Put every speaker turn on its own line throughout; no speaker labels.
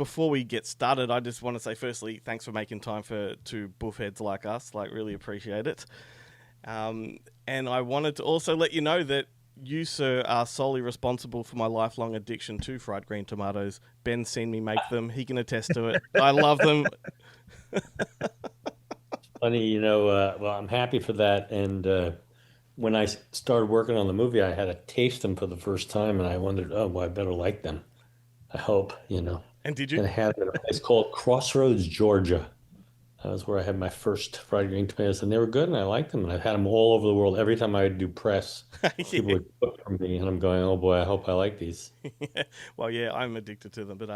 before we get started, I just want to say firstly, thanks for making time for two buffheads like us. Like, really appreciate it. And I wanted to also let you know that you, sir, are solely responsible for my lifelong addiction to fried green tomatoes. Ben's seen me make them. He can attest to it. I love them.
Funny, well, I'm happy for that. And when I started working on the movie, I had to taste them for the first time, and I wondered, oh, well, I better like them. I hope.
And did you?
And I had it at a place called Crossroads, Georgia. That was where I had my first fried green tomatoes, and they were good, and I liked them. And I've had them all over the world. Every time I would do press, people
Yeah.
would cook for me, and I'm going, oh boy, I hope I like these.
Well, yeah, I'm addicted to them. But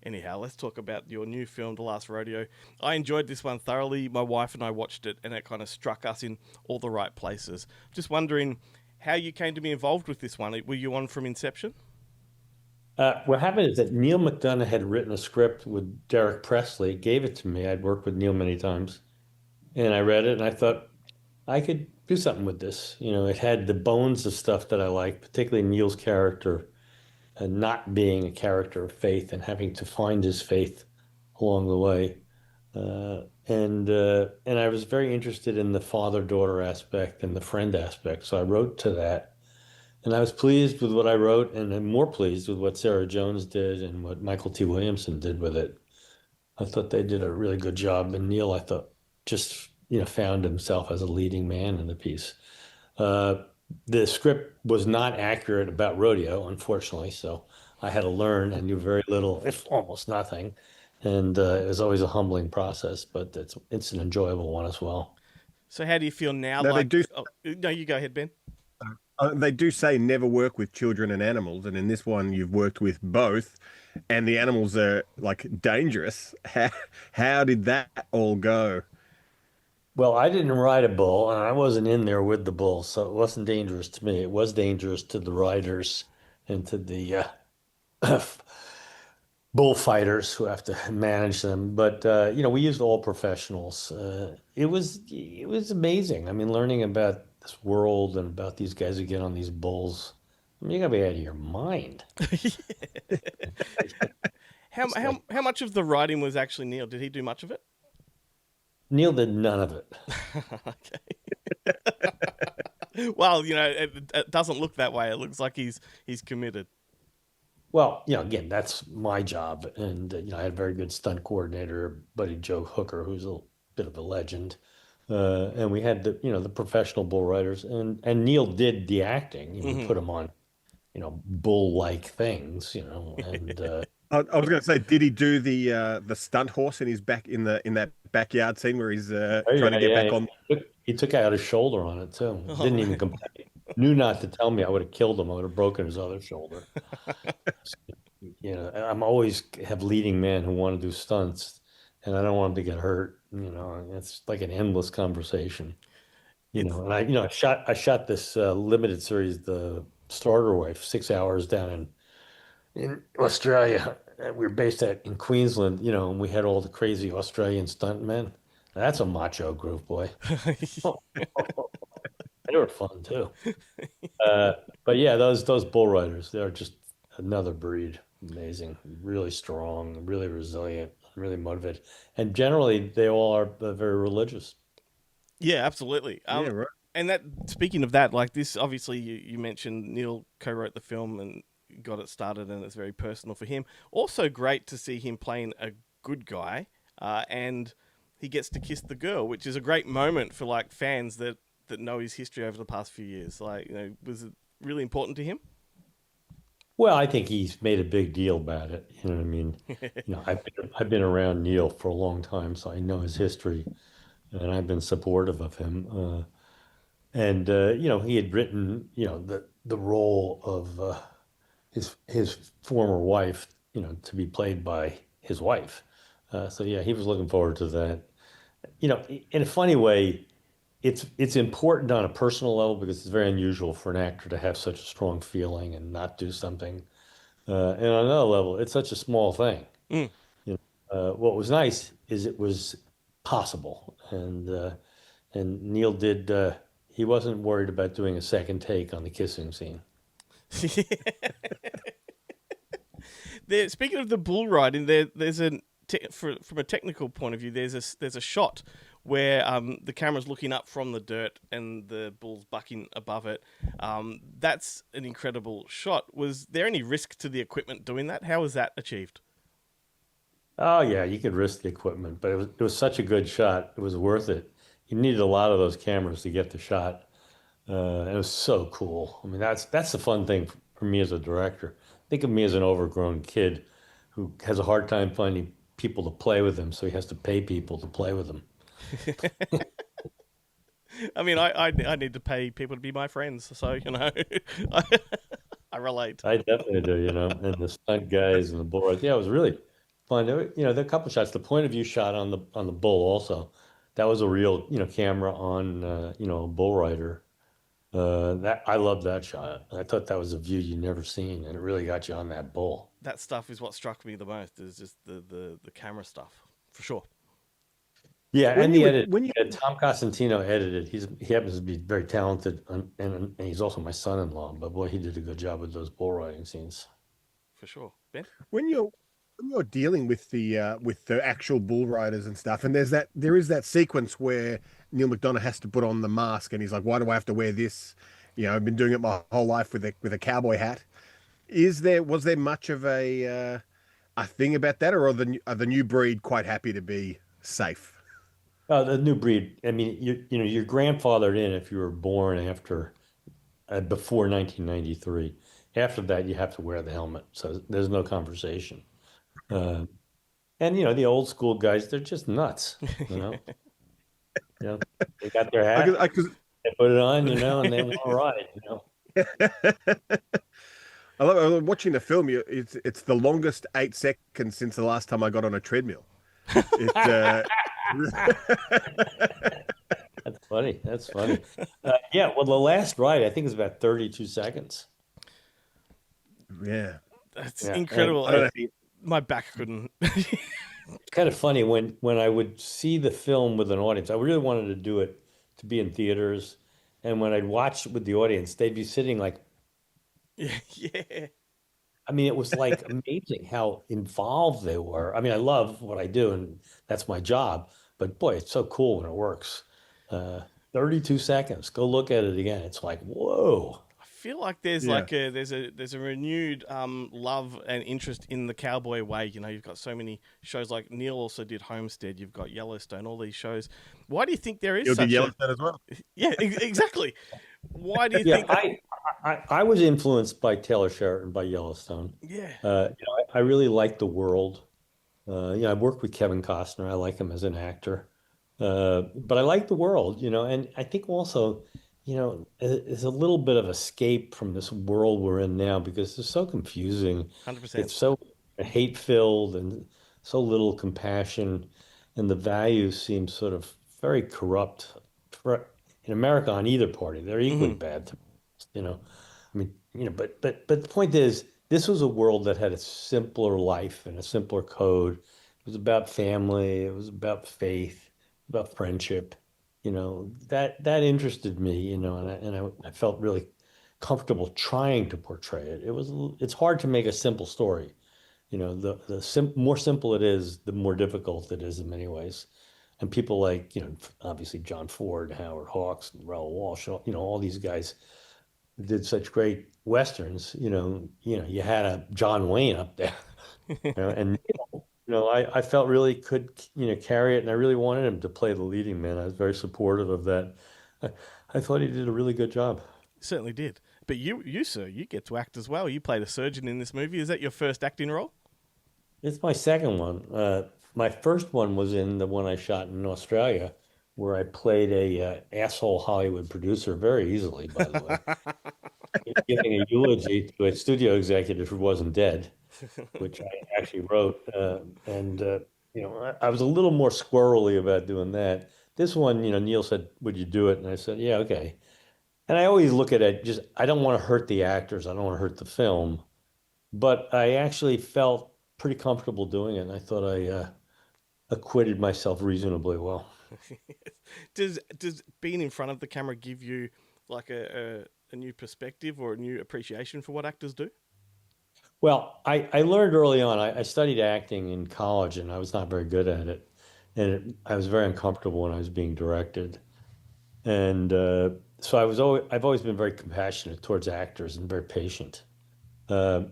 anyhow, let's talk about your new film, The Last Rodeo. I enjoyed this one thoroughly. My wife and I watched it, and it kind of struck us in all the right places. Just wondering how you came to be involved with this one. Were you on from inception?
What happened is that Neil McDonough had written a script with Derek Presley, gave it to me. I'd worked with Neil many times, and I read it, and I thought I could do something with this. It had the bones of stuff that I like, particularly Neil's character, not being a character of faith and having to find his faith along the way. And I was very interested in the father-daughter aspect and the friend aspect. So I wrote to that. And I was pleased with what I wrote, and I'm more pleased with what Sarah Jones did and what Michael T. Williamson did with it. I thought they did a really good job. And Neil, I thought, just found himself as a leading man in the piece. Uh, the script was not accurate about rodeo, unfortunately, so I had to learn. I knew very little, if almost nothing, and it was always a humbling process, but it's an enjoyable one as well.
So how do you feel now?
Now
Like, oh, no, you go ahead, Ben.
they do say never work with children and animals, and in this one you've worked with both, and the animals are like dangerous. How did that all go?
Well, I didn't ride a bull, and I wasn't in there with the bull, so it wasn't dangerous to me. It was dangerous to the riders and to the bullfighters who have to manage them. But we used all professionals. It was amazing. I mean, learning about this world and about these guys who get on these bulls. I mean, you gotta be out of your mind.
How,
It's
how,
like
how much of the writing was actually Neil? Did he do much of it?
Neil did none of it.
Okay. Well, it doesn't look that way. It looks like he's committed.
Well, again, that's my job, and I had a very good stunt coordinator, Buddy Joe Hooker, who's a bit of a legend. And we had the professional bull riders, and Neil did the acting. We
Hmm.
put him on bull-like things, and
I was going to say, did he do the stunt horse in his back in that backyard scene where he's
oh
trying to
yeah,
get
yeah,
back on?
he took out his shoulder on it too.
Oh,
Didn't even
man.
complain. Knew not to tell me. I would have killed him. I would have broken his other shoulder. I'm always have leading men who want to do stunts, and I don't want them to get hurt. It's like an endless conversation.
It's
And I shot this limited series, The Starter Wife, 6 hours down in Australia. We were based in Queensland, and we had all the crazy Australian stuntmen. That's a macho group, boy. They were fun too. Uh, but yeah, those bull riders, they're just another breed. Amazing, really strong, really resilient, really motivated, and generally they all are very religious.
Yeah, absolutely.
Yeah, right.
And that speaking of that, like this, obviously you mentioned Neil co-wrote the film and got it started, and it's very personal for him. Also, great to see him playing a good guy, and he gets to kiss the girl, which is a great moment for like fans that know his history over the past few years. Like, was it really important to him?
Well, I think he's made a big deal about it. You know what I mean? I've been around Neil for a long time, so I know his history, and I've been supportive of him. And he had written, the role of his former wife, to be played by his wife. So yeah, he was looking forward to that. In a funny way, it's important on a personal level because it's very unusual for an actor to have such a strong feeling and not do something. And on another level, it's such a small thing.
Mm.
What was nice is it was possible, and Neil did. He wasn't worried about doing a second take on the kissing scene.
Speaking of the bull riding, there's from a technical point of view, there's a shot where the camera's looking up from the dirt and the bull's bucking above it. That's an incredible shot. Was there any risk to the equipment doing that? How was that achieved?
Oh yeah, you could risk the equipment, but it was such a good shot. It was worth it. You needed a lot of those cameras to get the shot. It was so cool. I mean, that's the fun thing for me as a director. Think of me as an overgrown kid who has a hard time finding people to play with him, so he has to pay people to play with him.
I mean, I need to pay people to be my friends, so I, I relate.
I definitely do, and the stunt guys and the bull rides. Yeah, it was really fun. There are a couple shots. The point of view shot on the bull also, that was a real, camera on, a bull rider. That I loved that shot. I thought that was a view you never seen, and it really got you on that bull.
That stuff is what struck me the most. Is just the camera stuff, for sure.
Yeah,
When
and
you
the
were
edit.
when you
Tom Cosentino edited. He happens to be very talented, and he's also my son-in-law. But boy, he did a good job with those bull riding scenes.
For sure. Ben?
when you're when you're dealing with the actual bull riders and stuff, and there is that sequence where Neil McDonough has to put on the mask, and he's like, "Why do I have to wear this? I've been doing it my whole life with a cowboy hat." Was there much of a thing about that, or are the new breed quite happy to be safe?
The new breed. I mean, you're grandfathered in if you were born after before 1993. After that, you have to wear the helmet, so there's no conversation. Uh, and the old school guys, they're just nuts. You know, you know, they got their hat,
Because
they put it on, and they want to ride.
I love watching the film. It's the longest 8 seconds since the last time I got on a treadmill. It
That's funny. That's funny. Yeah, well, the last ride I think is about 32 seconds.
yeah.
That's
Yeah, and
incredible.
I don't know.
My back couldn't.
it's kind of funny when I would see the film with an audience. I really wanted to do it to be in theaters, and when I'd watch it with the audience, they'd be sitting like,
Yeah.
I mean, it was like amazing how involved they were. I mean, I love what I do, and that's my job. But boy, it's so cool when it works. 32 seconds. Go look at it again. It's like, whoa.
I feel like there's
Yeah.
like there's a renewed love and interest in the cowboy way. You've got so many shows like Neil also did Homestead. You've got Yellowstone. All these shows. Why do you think there is
You'll do
such a
Yellowstone as well.
yeah exactly? Why do you
Yeah,
think?
I was influenced by Taylor Sheridan, by Yellowstone.
Yeah.
I really like the world. I've worked with Kevin Costner. I like him as an actor. But I like the world, and I think also, it's a little bit of escape from this world we're in now because it's so confusing.
100%.
It's so hate-filled and so little compassion, and the values seem sort of very corrupt in America on either party. They're equally
Hmm.
bad, you know. I mean, but the point is, this was a world that had a simpler life and a simpler code. It was about family, it was about faith, about friendship. That interested me, and I felt really comfortable trying to portray it. It's hard to make a simple story. The more simple it is, the more difficult it is in many ways. And people like, obviously John Ford, Howard Hawks, and Raoul Walsh, all these guys did such great westerns. You had a John Wayne up there, and I felt really could carry it, and I really wanted him to play the leading man. I was very supportive of that. I, I thought he did a really good job.
Certainly did. But you sir, you get to act as well. You played a surgeon in this movie. Is that your first acting role?
It's my second one. My first one was in the one I shot in Australia, where I played a asshole Hollywood producer very easily, by the way, giving a eulogy to a studio executive who wasn't dead, which I actually wrote. And I was a little more squirrely about doing that. This one, Neil said, "Would you do it?" And I said, "Yeah, okay." And I always look at it just, I don't want to hurt the actors. I don't want to hurt the film. But I actually felt pretty comfortable doing it. And I thought I acquitted myself reasonably well.
Does being in front of the camera give you like a new perspective or a new appreciation for what actors do?
Well, I learned early on. I studied acting in college, and I was not very good at it, and I was very uncomfortable when I was being directed. And so I've always been very compassionate towards actors and very patient. Uh,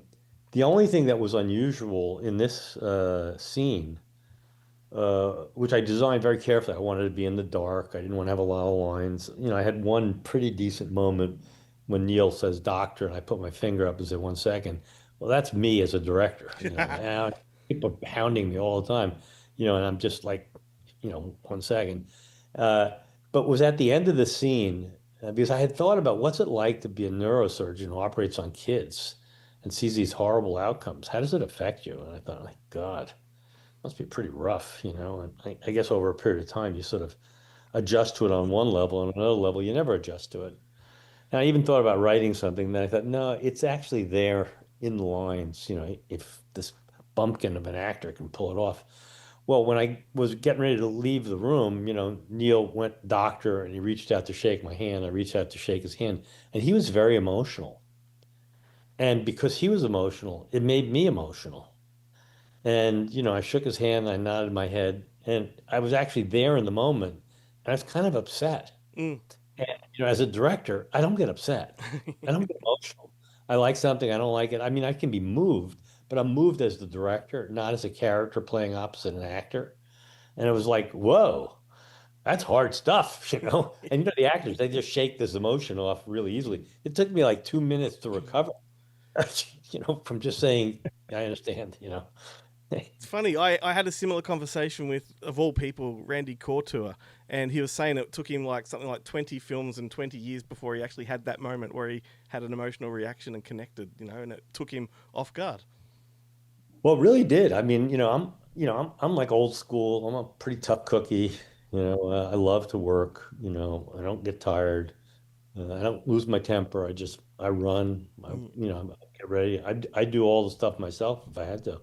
the only thing that was unusual in this scene, which I designed very carefully, I wanted to be in the dark. I didn't want to have a lot of lines. I had one pretty decent moment when Neil says "doctor," and I put my finger up and said, "1 second." Well, that's me as a director. And people are hounding me all the time. And I'm just like, 1 second. Uh, but was at the end of the scene because I had thought about what's it like to be a neurosurgeon who operates on kids and sees these horrible outcomes. How does it affect you? And I thought, like, God, must be pretty rough. And I guess over a period of time, you sort of adjust to it on one level, and on another level, you never adjust to it. And I even thought about writing something, then I thought, no, it's actually there in the lines, if this bumpkin of an actor can pull it off. Well, when I was getting ready to leave the room, Neil went doctor and he reached out to shake my hand. I reached out to shake his hand, and he was very emotional. And because he was emotional, it made me emotional. And, I shook his hand, I nodded my head, and I was actually there in the moment. And I was kind of upset.
Mm.
And, as a director, I don't get upset. I don't get emotional. I like something, I don't like it. I mean, I can be moved, but I'm moved as the director, not as a character playing opposite an actor. And it was like, whoa, that's hard stuff, And the actors, they just shake this emotion off really easily. It took me like 2 minutes to recover, from just saying, I understand.
It's funny. I had a similar conversation with, of all people, Randy Couture, and he was saying it took him like something like 20 films and 20 years before he actually had that moment where he had an emotional reaction and connected, and it took him off guard.
Well, it really did. I mean, I'm like old school. I'm a pretty tough cookie. I love to work. I don't get tired. I don't lose my temper. I run.
Mm.
I get ready. I do all the stuff myself if I had to,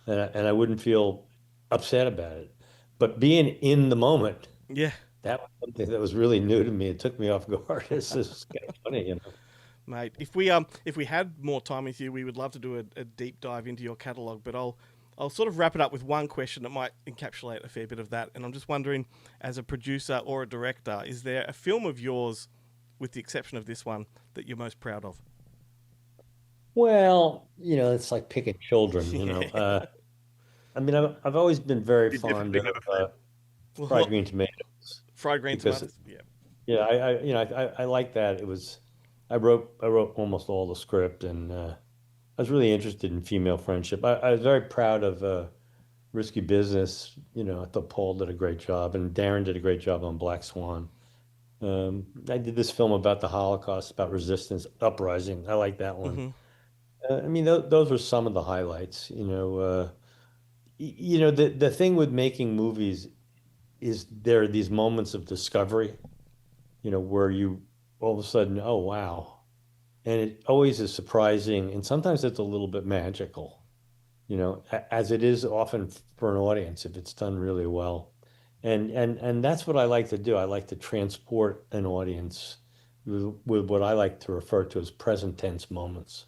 and I wouldn't feel upset about it. But being in the moment,
Yeah,
that was something that was really new to me. It took me off guard. It's just kind of funny.
mate. If we had more time with you, we would love to do a deep dive into your catalogue. But I'll sort of wrap it up with one question that might encapsulate a fair bit of that. And I'm just wondering, as a producer or a director, is there a film of yours, with the exception of this one, that you're most proud of?
Well, it's like picking children.
Yeah.
I mean, I've always been very
You
fond
definitely
of
have a favorite.
fried
Well,
green tomatoes
fried green
because
tomatoes. Yeah.
yeah, I like that. I wrote almost all the script, and I was really interested in female friendship. I was very proud of Risky Business. I thought Paul did a great job, and Darren did a great job on Black Swan. I did this film about the Holocaust, about resistance, uprising. I like that one.
Hmm.
I mean, those were some of the highlights. The thing with making movies is there are these moments of discovery, where you all of a sudden, oh wow. And it always is surprising, and sometimes it's a little bit magical, as it is often for an audience if it's done really well. And that's what I like to do. I like to transport an audience with what I like to refer to as present tense moments.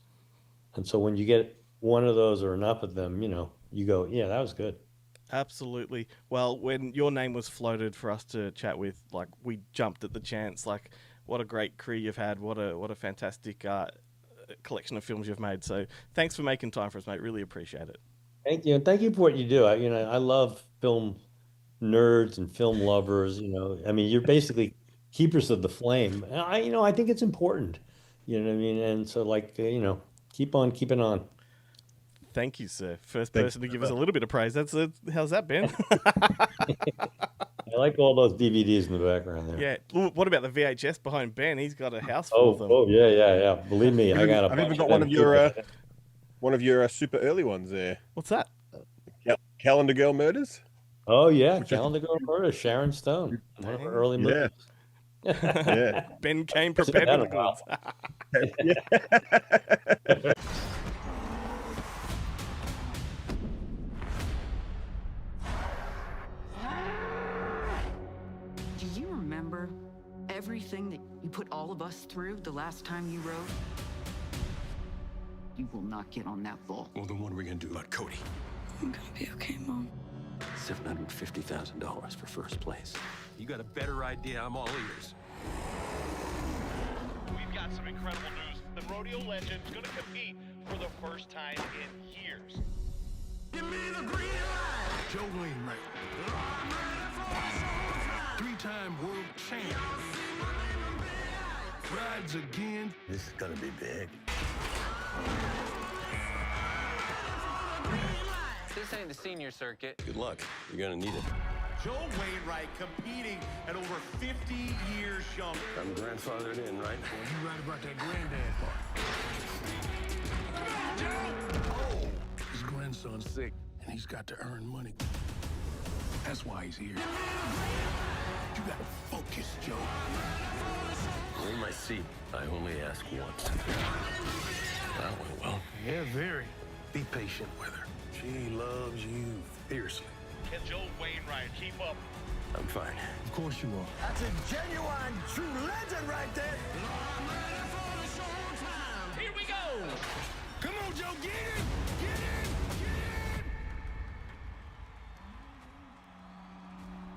And so when you get one of those or enough of them, you go, yeah, that was good.
Absolutely. Well, when your name was floated for us to chat with, like, we jumped at the chance. Like, what a great career you've had. What a fantastic collection of films you've made. So thanks for making time for us, mate. Really appreciate it.
Thank you. And thank you for what you do. I love film nerds and film lovers, I mean, you're basically keepers of the flame. And I think it's important. You know what I mean? And so like, keep on keeping on.
Thank you, sir. First
Thank
person to give us a little bit of praise. How's that, Ben?
I like all those DVDs in the background there.
Yeah. What about the VHS behind Ben? He's got a house full of
Oh,
them.
oh yeah, yeah, yeah. Believe me, I got a
I've even
bunch
got
of
one
them
of
too.
your super early ones there.
What's that?
Calendar Girl Murders.
Oh yeah,
Which I
Calendar Girl Murder, Sharon Stone, one of her
Dang.
early
Yeah,
movies.
yeah,
Ben came
Seen
prepared
that
with
in
the
a
goods.
yeah.
Do you remember everything that you put all of us through the last time you rode? You will not get on that bull.
Well, then what are we gonna do about Cody?
I'm gonna be okay, Mom.
$750,000 for first place. You got a better idea, I'm all ears.
We've got some incredible news. The rodeo legend is going to compete for the first time in years.
Give me the green light.
Joe Wainwright. Three-time world champ. Rides again.
This is gonna be big.
This ain't the senior circuit.
Good luck. You're gonna need it.
Joe Wainwright competing at over 50 years young.
I'm grandfathered in, right?
Well, you right about that granddad part.
Oh! His grandson's sick, and he's got to earn money. That's why he's here. You gotta focus, Joe. In my seat, I only ask once. That went well.
Yeah, very.
Be patient with her. She loves you fiercely.
Can Joe Wainwright keep up?
I'm fine.
Of course you are.
That's a genuine, true legend right there.